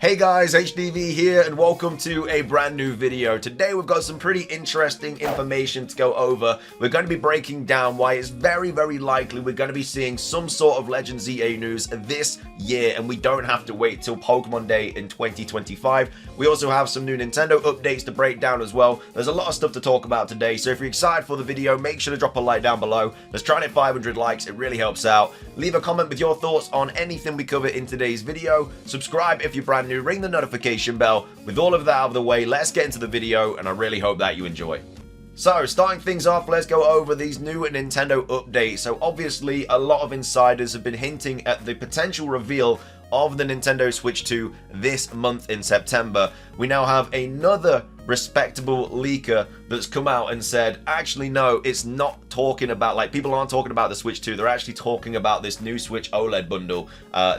Hey guys, HDV here and welcome to a brand new video. Today we've got some pretty interesting information to go over. We're going to be breaking down why it's very likely we're going to be seeing some sort of Legends EA news this year and we don't have to wait till Pokemon Day in 2025. We also have some new Nintendo updates to break down as well. There's a lot of stuff to talk about today, so if you're excited for the video, make sure to drop a like down below. Let's try to hit 500 likes, it really helps out. Leave a comment with your thoughts on anything we cover in today's video. Subscribe if you're brand new, ring the notification bell. With all of that out of the way, let's get into the video and I really hope that you enjoy. So, starting things off, let's go over these new Nintendo updates. So obviously, a lot of insiders have been hinting at the potential reveal of the Nintendo Switch 2 this month in September. We now have another respectable leaker that's come out and said, actually no, it's not talking about, like, people aren't talking about the Switch 2, they're actually talking about this new Switch OLED bundle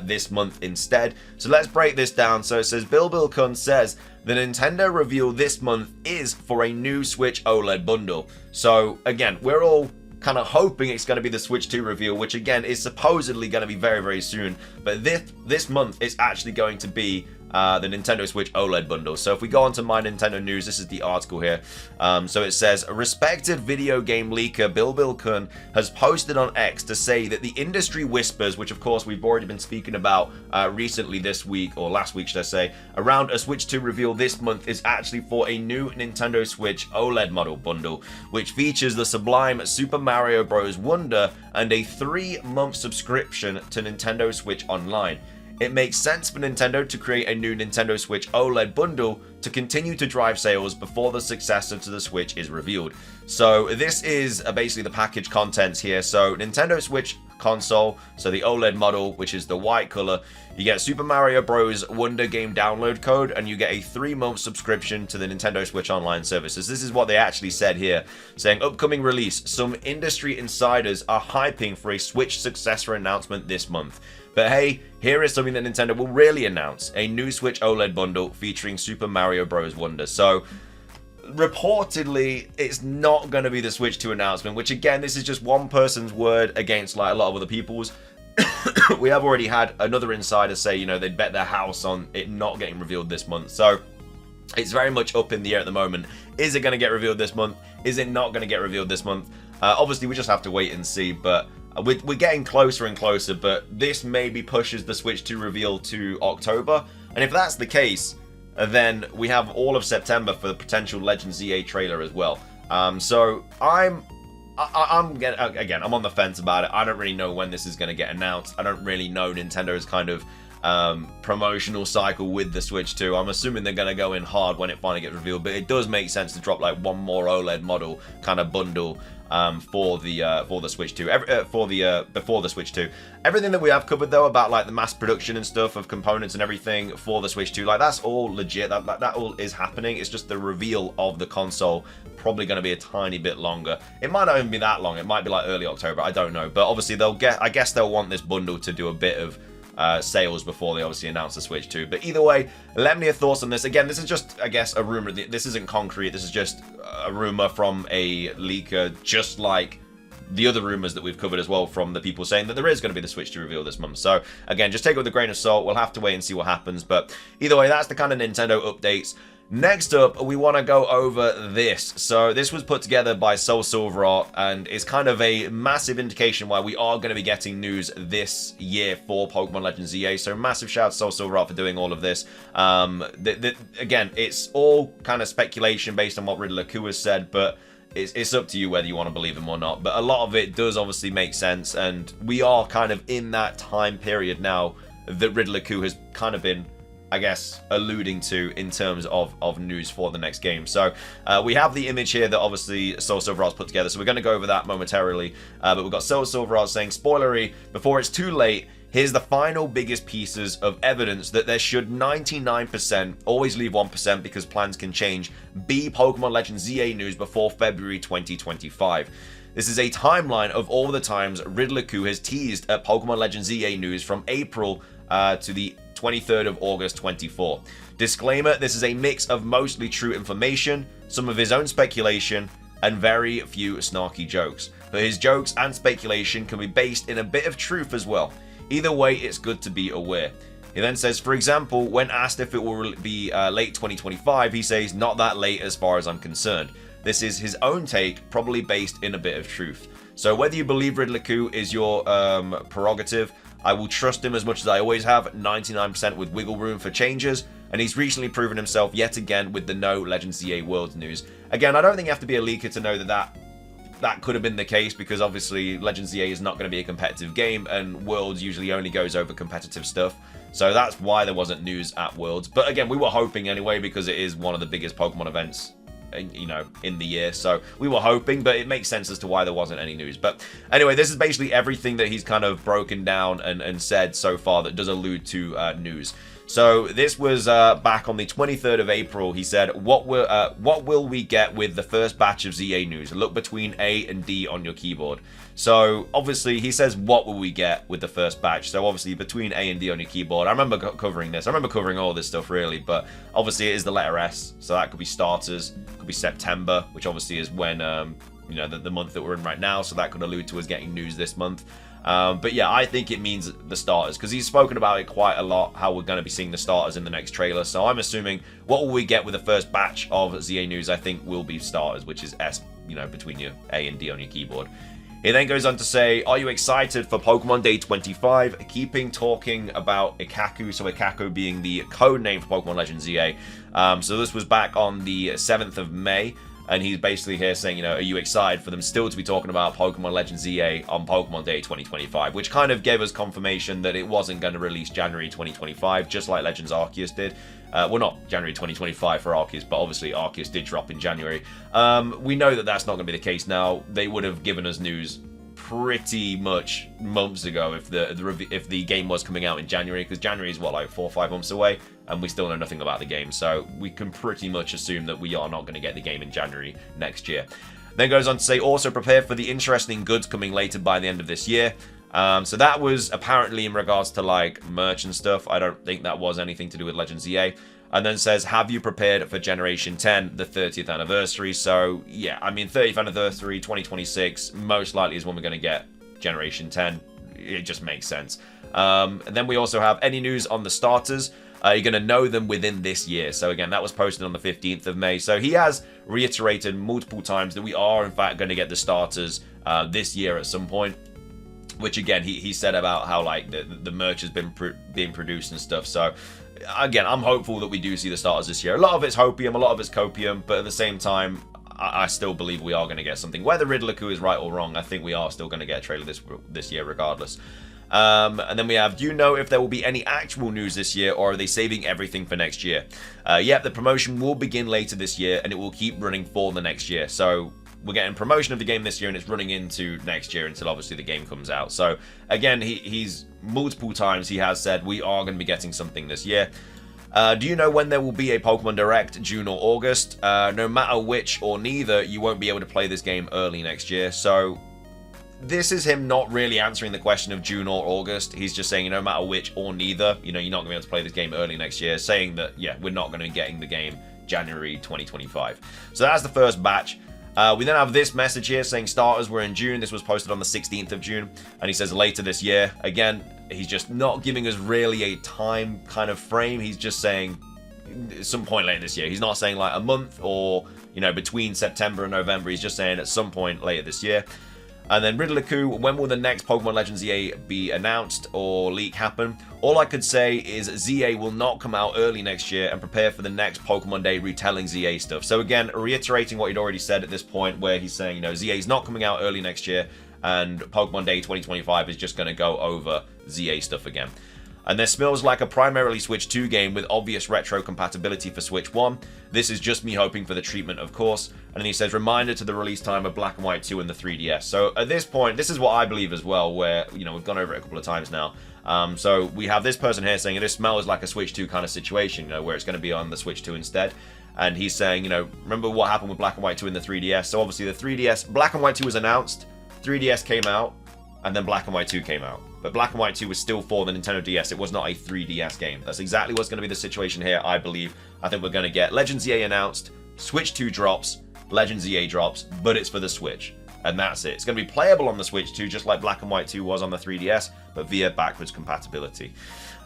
this month instead. So let's break this down. So it says, Bill Kun says, the Nintendo reveal this month is for a new Switch OLED bundle. So again, we're all kind of hoping it's going to be the Switch 2 reveal, which again is supposedly going to be very soon, but this month it's actually going to be the Nintendo Switch OLED bundle. So if we go on to My Nintendo News, this is the article here. So it says, a respected video game leaker, Bill Kun, has posted on X to say that the industry whispers, which of course we've already been speaking about recently this week, or last week should I say, around a Switch 2 reveal this month is actually for a new Nintendo Switch OLED model bundle, which features the sublime Super Mario Bros. Wonder and a 3-month subscription to Nintendo Switch Online. It makes sense for Nintendo to create a new Nintendo Switch OLED bundle to continue to drive sales before the successor to the Switch is revealed. So this is basically the package contents here. So Nintendo Switch console, so the OLED model, which is the white color, you get Super Mario Bros. Wonder game download code, and you get a 3-month subscription to the Nintendo Switch Online services. This is what they actually said here, saying upcoming release. Some industry insiders are hyping for a Switch successor announcement this month. But hey, here is something that Nintendo will really announce, a new Switch OLED bundle featuring Super Mario Bros. Wonder. So reportedly, it's not going to be the Switch 2 announcement, which again, this is just one person's word against like a lot of other people's. We have already had another insider say, you know, they'd bet their house on it not getting revealed this month. So it's very much up in the air at the moment. Is it going to get revealed this month? Is it not going to get revealed this month? Obviously, we just have to wait and see, but we're getting closer and closer, but this maybe pushes the Switch 2 reveal to October. And if that's the case, then we have all of September for the potential Legends EA trailer as well. So I'm on the fence about it. I don't really know when this is going to get announced. I don't really know Nintendo's kind of promotional cycle with the Switch 2. I'm assuming they're going to go in hard when it finally gets revealed, but it does make sense to drop like one more OLED model kind of bundle for the Switch 2, before the Switch 2. Everything that we have covered though about like the mass production and stuff of components and everything for the Switch 2, like that's all legit. That all is happening. It's just the reveal of the console probably going to be a tiny bit longer. It might not even be that long. It might be like early October. I don't know. But obviously I guess they'll want this bundle to do a bit of sales before they obviously announce the Switch 2. But either way, let me know your thoughts on this. Again, this is just, I guess, a rumor. This isn't concrete. This is just a rumor from a leaker, just like the other rumors that we've covered as well from the people saying that there is going to be the Switch 2 reveal this month. So again, just take it with a grain of salt. We'll have to wait and see what happens. But either way, that's the kind of Nintendo updates. Next up, we want to go over this. So this was put together by Soul Silver Art, and it's kind of a massive indication why we are going to be getting news this year for Pokemon Legends EA. So massive shout out to Soul Silver Art for doing all of this. Again, it's all kind of speculation based on what Riddler Coup has said, but it's up to you whether you want to believe him or not. But a lot of it does obviously make sense, and we are kind of in that time period now that Riddler Coup has kind of been, I guess, alluding to in terms of news for the next game. So we have the image here that obviously Soul Silver Art's put together, so we're going to go over that momentarily. But we've got Soul Silver Art saying, spoilery, before it's too late, here's the final biggest pieces of evidence that there should 99%, always leave 1% because plans can change, be Pokemon Legends EA news before February 2025. This is a timeline of all the times Riddler Coup has teased at Pokemon Legends EA news from April to the 23rd of August 24. Disclaimer, this is a mix of mostly true information, some of his own speculation, and very few snarky jokes. But his jokes and speculation can be based in a bit of truth as well. Either way, it's good to be aware. He then says, for example, when asked if it will be late 2025, he says, not that late as far as I'm concerned. This is his own take, probably based in a bit of truth. So whether you believe Riddler is your prerogative, I will trust him as much as I always have, 99% with wiggle room for changes, and he's recently proven himself yet again with the no Legends ZA Worlds news. Again, I don't think you have to be a leaker to know that could have been the case, because obviously Legends ZA is not going to be a competitive game, and Worlds usually only goes over competitive stuff. So that's why there wasn't news at Worlds. But again, we were hoping anyway, because it is one of the biggest Pokemon events, you know, in the year. So we were hoping, but it makes sense as to why there wasn't any news. But anyway, this is basically everything that he's kind of broken down and said so far that does allude to news. So this was back on the 23rd of April. He said, what will we get with the first batch of ZA news? Look between A and D on your keyboard. So obviously he says, what will we get with the first batch? So obviously between A and D on your keyboard. I remember covering this. I remember covering all this stuff really, but obviously it is the letter S. So that could be starters, could be September, which obviously is when, you know, the month that we're in right now. So that could allude to us getting news this month. But yeah, I think it means the starters, because he's spoken about it quite a lot, how we're going to be seeing the starters in the next trailer. So I'm assuming what will we get with the first batch of ZA news, I think will be starters, which is S, you know, between your A and D on your keyboard. He then goes on to say, are you excited for Pokemon Day 25? Keeping talking about Ikaku, so Ikaku being the code name for Pokemon Legends ZA. So this was back on the 7th of May. And he's basically here saying, you know, are you excited for them still to be talking about Pokemon Legends ZA on Pokemon Day 2025? Which kind of gave us confirmation that it wasn't going to release January 2025, just like Legends Arceus did. Well, not January 2025 for Arceus, but obviously Arceus did drop in January. We know that that's not going to be the case now. They would have given us news pretty much months ago if the game was coming out in January, because January is what, like 4 or 5 months away, and we still know nothing about the game, so we can pretty much assume that we are not going to get the game in January next year. Then goes on to say, also prepare for the interesting goods coming later by the end of this year. So that was apparently in regards to like merch and stuff. I don't think that was anything to do with Legends ZA. And then says, have you prepared for Generation 10, the 30th anniversary? So, yeah, I mean, 30th anniversary, 2026, most likely is when we're going to get Generation 10. It just makes sense. And then we also have any news on the starters. You're going to know them within this year. So, again, that was posted on the 15th of May. So, he has reiterated multiple times that we are, in fact, going to get the starters this year at some point. Which, again, he said about how, like, the merch has been being produced and stuff. So, again, I'm hopeful that we do see the starters this year. A lot of it's hopium, a lot of it's copium, but at the same time, I still believe we are going to get something. Whether Riddler is right or wrong, I think we are still going to get a trailer this year regardless. And then we have, do you know if there will be any actual news this year, or are they saving everything for next year? Yep, the promotion will begin later this year, and it will keep running for the next year. So we're getting promotion of the game this year, and it's running into next year until obviously the game comes out. So again, he's multiple times he has said we are going to be getting something this year. Do you know when there will be a Pokemon Direct, June or August? No matter which or neither, you won't be able to play this game early next year. So this is him not really answering the question of June or August. He's just saying, no matter which or neither, you know, you're not going to be able to play this game early next year, saying that, yeah, we're not going to be getting the game January 2025. So that's the first batch. We then have this message here saying starters were in June. This was posted on the 16th of June. And he says later this year. Again, he's just not giving us really a time kind of frame. He's just saying some point later this year. He's not saying like a month or, you know, between September and November. He's just saying at some point later this year. And then Riddler, when will the next Pokemon Legends ZA be announced or leak happen? All I could say is ZA will not come out early next year, and prepare for the next Pokemon Day retelling ZA stuff. So again, reiterating what he'd already said at this point, where he's saying, you know, ZA is not coming out early next year, and Pokemon Day 2025 is just going to go over ZA stuff again. And there smells like a primarily Switch 2 game with obvious retro compatibility for Switch 1. This is just me hoping for the treatment, of course. And then he says, reminder to the release time of Black and White 2 and the 3DS. So at this point, this is what I believe as well, where, you know, we've gone over it a couple of times now. So we have this person here saying, this smells like a Switch 2 kind of situation, you know, where it's going to be on the Switch 2 instead. And he's saying, you know, remember what happened with Black and White 2 and the 3DS? So obviously the 3DS, Black and White 2 was announced, 3DS came out, and then Black and White 2 came out. But Black and White 2 was still for the Nintendo DS. It was not a 3DS game. That's exactly what's going to be the situation here, I believe. I think we're going to get Legends ZA announced, Switch 2 drops, Legends ZA drops, but it's for the Switch. And that's it. It's going to be playable on the Switch 2, just like Black and White 2 was on the 3DS, but via backwards compatibility.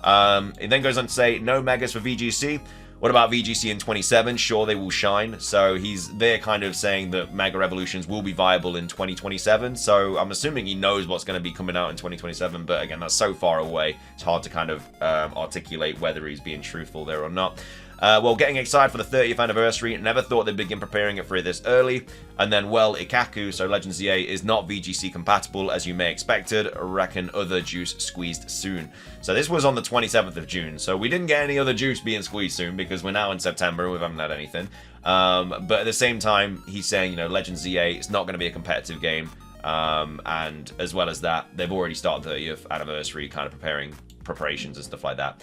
It then goes on to say, no megas for VGC. What about VGC in 27? Sure, they will shine. So they're kind of saying that Mega Revolutions will be viable in 2027. So I'm assuming he knows what's going to be coming out in 2027. But again, that's so far away. It's hard to kind of articulate whether he's being truthful there or not. Well, getting excited for the 30th anniversary. Never thought they'd begin preparing it for it this early. And then, well, Ikaku, so Legends EA, is not VGC compatible, as you may expected. Reckon other juice squeezed soon. So this was on the 27th of June. So we didn't get any other juice being squeezed soon, because we're now in September and we haven't had anything. But at the same time, he's saying, you know, Legends EA, it's not going to be a competitive game. And as well as that, they've already started the 30th anniversary, kind of preparations and stuff like that.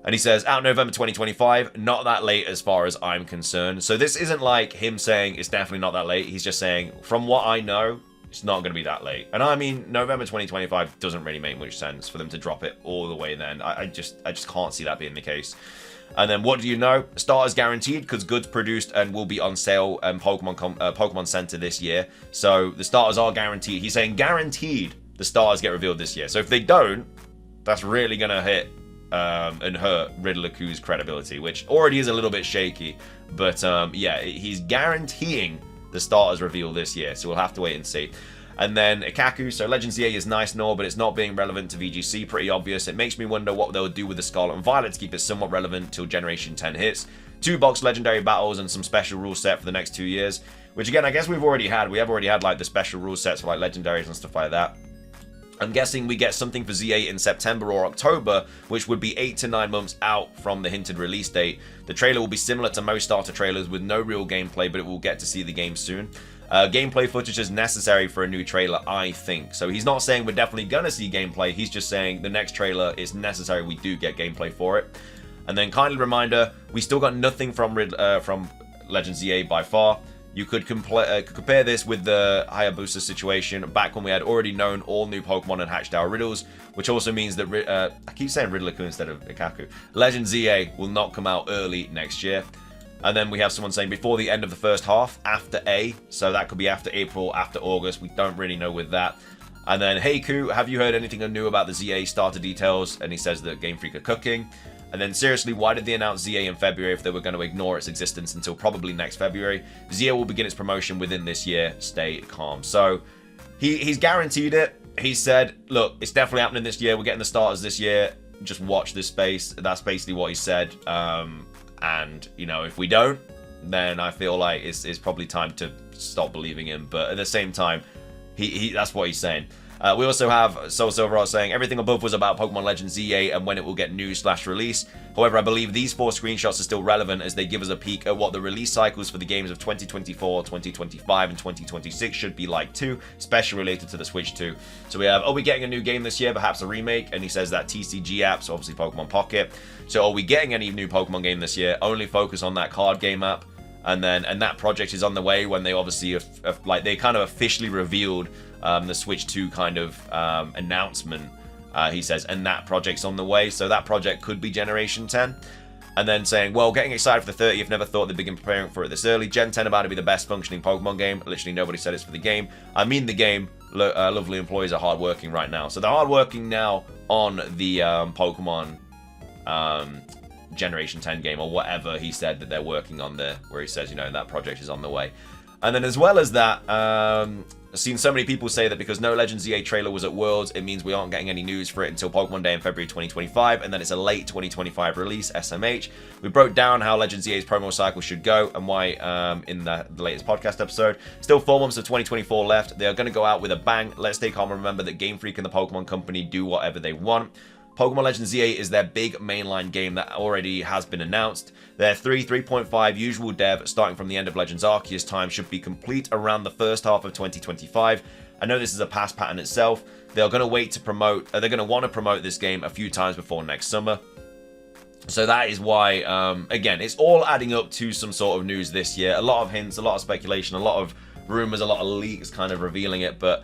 And he says, out November 2025, not that late as far as I'm concerned. So this isn't like him saying it's definitely not that late. He's just saying, from what I know, it's not going to be that late. And I mean, November 2025 doesn't really make much sense for them to drop it all the way then. I just can't see that being the case. And then what do you know? Starters guaranteed, because goods produced and will be on sale in Pokemon Center this year. So the starters are guaranteed. He's saying guaranteed the starters get revealed this year. So if they don't, that's really going to hit and hurt Riddler-Ku's credibility, which already is a little bit shaky. But yeah, he's guaranteeing the starters reveal this year, so we'll have to wait and see. And then Ikaku, so Legends EA is nice and all, but it's not being relevant to VGC, pretty obvious. It makes me wonder what they'll do with the Scarlet and Violet to keep it somewhat relevant till Generation 10 hits. 2-box legendary battles and some special rule set for the next 2 years, which again, I guess we've already had. We have already had like the special rule sets for like legendaries and stuff like that. I'm guessing we get something for Z8 in September or October, which would be 8 to 9 months out from the hinted release date. The trailer will be similar to most starter trailers with no real gameplay, but it will get to see the game soon. Gameplay footage is necessary for a new trailer, I think. So he's not saying we're definitely going to see gameplay. He's just saying the next trailer is necessary. We do get gameplay for it. And then kindly reminder, we still got nothing from Legends EA by far. You could compare this with the Hayabusa situation back when we had already known all new Pokemon and hatched our riddles, which also means that, I keep saying Riddler-Ku instead of Ikaku, Legends EA will not come out early next year. And then we have someone saying before the end of the first half, after A, so that could be after April, after August, we don't really know with that. And then, hey Ku, have you heard anything new about the ZA starter details? And he says that Game Freak are cooking. And then seriously, why did they announce ZA in February if they were going to ignore its existence until probably next February? ZA will begin its promotion within this year. Stay calm. So he's guaranteed it. He said, look, it's definitely happening this year. We're getting the starters this year. Just watch this space. That's basically what he said. And, you know, if we don't, then I feel like it's probably time to stop believing him. But at the same time, that's what he's saying. We also have Soul Silverheart saying everything above was about Pokemon Legends ZA and when it will get news/release. However, I believe these 4 screenshots are still relevant as they give us a peek at what the release cycles for the games of 2024, 2025, and 2026 should be like too, especially related to the Switch 2. So we have, are we getting a new game this year, perhaps a remake? And he says that TCG apps, obviously Pokemon Pocket. So are we getting any new Pokemon game this year? Only focus on that card game app. And that project is on the way when they obviously they kind of officially revealed the Switch 2 kind of announcement, he says, and that project's on the way, so that project could be Generation 10. And then saying, well, getting excited for the 30th, never thought they'd begin preparing for it this early. Gen 10 about to be the best functioning Pokemon game. Literally nobody said it's for the game. I mean the game. Lovely employees are hard working right now. So they're hard working now on the Pokemon Generation 10 game, or whatever he said that they're working on there, where he says, you know, that project is on the way. And then as well as that, I've seen so many people say that because no Legends ZA trailer was at Worlds, it means we aren't getting any news for it until Pokemon Day in February 2025, and then it's a late 2025 release, SMH. We broke down how Legends ZA's promo cycle should go and why in the latest podcast episode. Still 4 months of 2024 left. They are going to go out with a bang. Let's stay calm and remember that Game Freak and the Pokemon Company do whatever they want. Pokemon Legends ZA is their big mainline game that already has been announced. Their 3.5 usual dev starting from the end of Legends Arceus time should be complete around the first half of 2025. I know this is a past pattern itself. They're going to wait to promote, they're going to want to promote this game a few times before next summer. So that is why, again, it's all adding up to some sort of news this year. A lot of hints, a lot of speculation, a lot of rumors, a lot of leaks kind of revealing it, but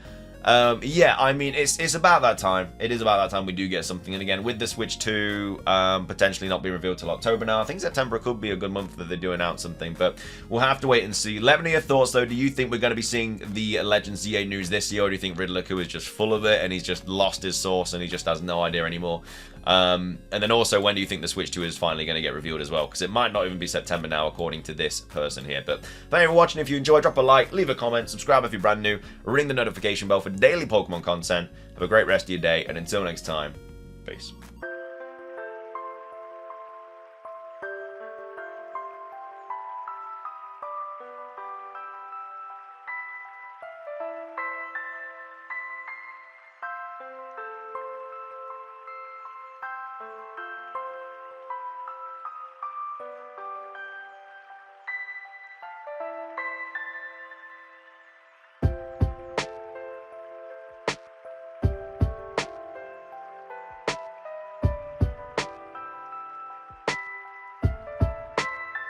yeah, I mean, it's about that time. It is about that time we do get something. And again, with the Switch 2 potentially not being revealed till October now, I think September could be a good month that they do announce something, but we'll have to wait and see. Let me know your thoughts, though. Do you think we're going to be seeing the Legends ZA news this year, or do you think Riddler-Ku is just full of it and he's just lost his source and he just has no idea anymore? And then also, when do you think the Switch 2 is finally going to get revealed as well? Because it might not even be September now, according to this person here. But thank you for watching. If you enjoyed, drop a like, leave a comment, subscribe if you're brand new, ring the notification bell for daily Pokemon content. Have a great rest of your day, and until next time, peace.